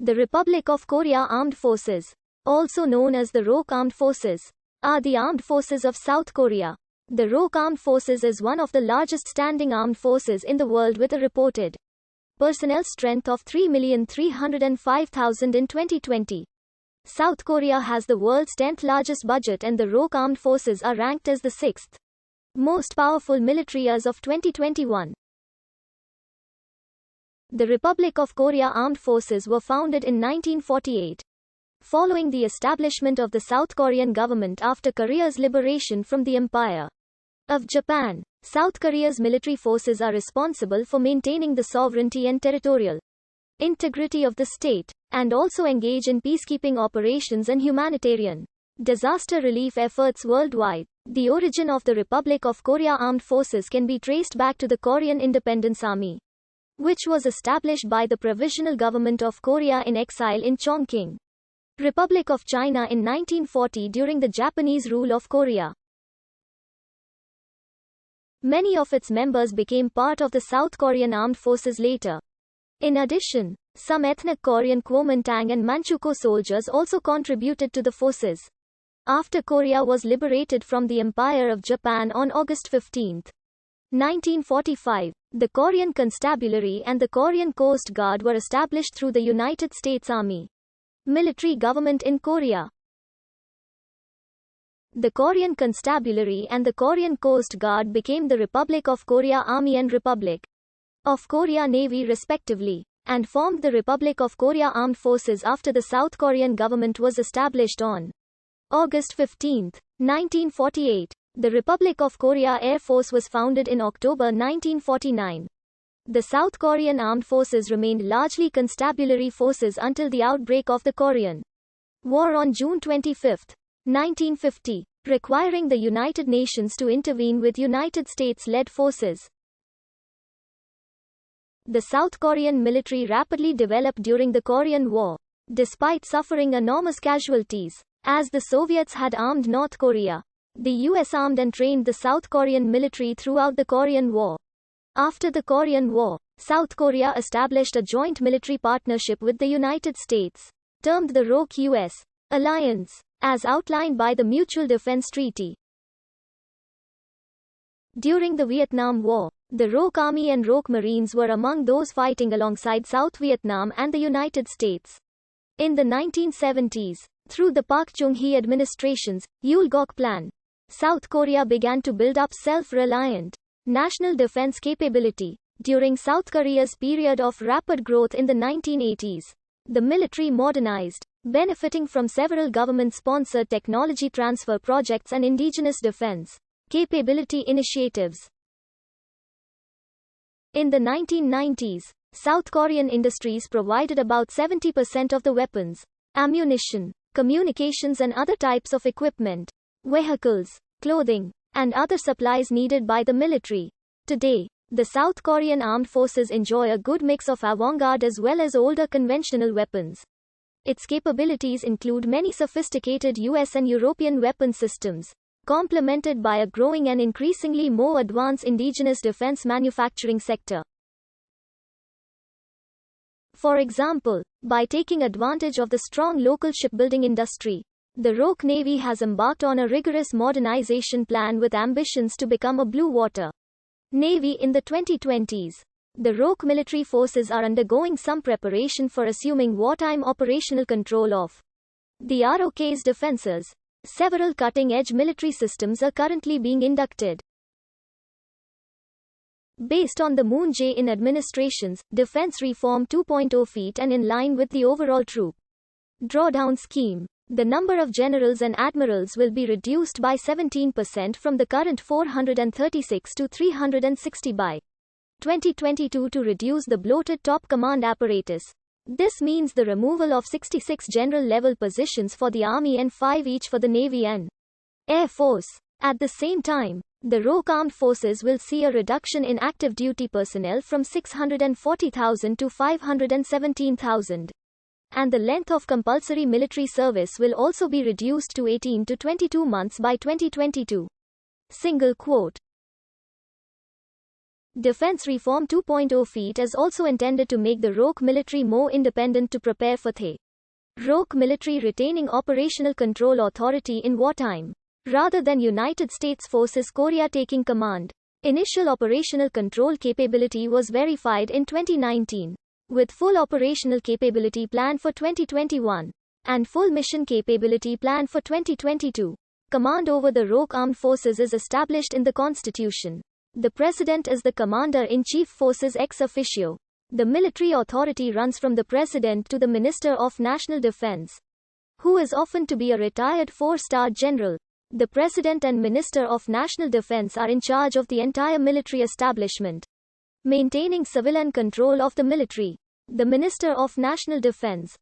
The Republic of Korea Armed Forces, also known as the ROK Armed Forces, are the armed forces of South Korea. The ROK Armed Forces is one of the largest standing armed forces in the world with a reported personnel strength of 3,305,000 in 2020. South Korea has the world's 10th largest budget, and the ROK Armed Forces are ranked as the 6th most powerful military as of 2021. The Republic of Korea Armed Forces were founded in 1948. Following the establishment of the South Korean government after Korea's liberation from the Empire of Japan, South Korea's military forces are responsible for maintaining the sovereignty and territorial integrity of the state, and also engage in peacekeeping operations and humanitarian disaster relief efforts worldwide. The origin of the Republic of Korea Armed Forces can be traced back to the Korean Independence Army, which was established by the Provisional Government of Korea in exile in Chongqing, Republic of China in 1940 during the Japanese rule of Korea. Many of its members became part of the South Korean Armed Forces later. In addition, some ethnic Korean Kuomintang and Manchukuo soldiers also contributed to the forces. After Korea was liberated from the Empire of Japan on August 15, 1945, the Korean Constabulary and the Korean Coast Guard were established through the United States Army military government in Korea. The Korean Constabulary and the Korean Coast Guard became the Republic of Korea Army and Republic of Korea Navy respectively, and formed the Republic of Korea Armed Forces after the South Korean government was established on August 15, 1948. The Republic of Korea Air Force was founded in October 1949. The South Korean Armed Forces remained largely constabulary forces until the outbreak of the Korean War on June 25, 1950, requiring the United Nations to intervene with United States-led forces. The South Korean military rapidly developed during the Korean War, despite suffering enormous casualties, as the Soviets had armed North Korea. The US armed and trained the South Korean military throughout the Korean War. After the Korean War, South Korea established a joint military partnership with the United States, termed the ROK-US Alliance, as outlined by the Mutual Defense Treaty. During the Vietnam War, the ROK Army and ROK Marines were among those fighting alongside South Vietnam and the United States. In the 1970s, through the Park Chung-hee administration's Yul-gok Plan, South Korea began to build up self-reliant national defense capability. During South Korea's period of rapid growth in the 1980s, the military modernized, benefiting from several government-sponsored technology transfer projects and indigenous defense capability initiatives. In the 1990s, South Korean industries provided about 70% of the weapons, ammunition, communications and other types of equipment, vehicles, clothing, and other supplies needed by the military. Today, the South Korean armed forces enjoy a good mix of avant-garde as well as older conventional weapons. Its capabilities include many sophisticated US and European weapon systems, complemented by a growing and increasingly more advanced indigenous defense manufacturing sector. For example, by taking advantage of the strong local shipbuilding industry, the ROK Navy has embarked on a rigorous modernization plan with ambitions to become a blue water Navy in the 2020s. The ROK military forces are undergoing some preparation for assuming wartime operational control of the ROK's defenses. Several cutting-edge military systems are currently being inducted. Based on the Moon Jae-in administration's Defense Reform 2.0 feat and in line with the overall troop drawdown scheme, the number of generals and admirals will be reduced by 17% from the current 436 to 360 by 2022 to reduce the bloated top command apparatus. This means the removal of 66 general-level positions for the Army and 5 each for the Navy and Air Force. At the same time, the ROK Armed Forces will see a reduction in active duty personnel from 640,000 to 517,000. And the length of compulsory military service will also be reduced to 18 to 22 months by 2022. Single quote. Defense Reform 2.0 feat is also intended to make the rogue military more independent to prepare for the rogue military retaining operational control authority in wartime, rather than United States Forces Korea taking command. Initial operational control capability was verified in 2019, with full operational capability planned for 2021, and full mission capability planned for 2022. Command over the rogue armed forces is established in the Constitution. The President is the Commander-in-Chief Forces ex officio. The military authority runs from the President to the Minister of National Defense, who is often to be a retired 4-star general. The President and Minister of National Defense are in charge of the entire military establishment, maintaining civilian control of the military. The Minister of National Defense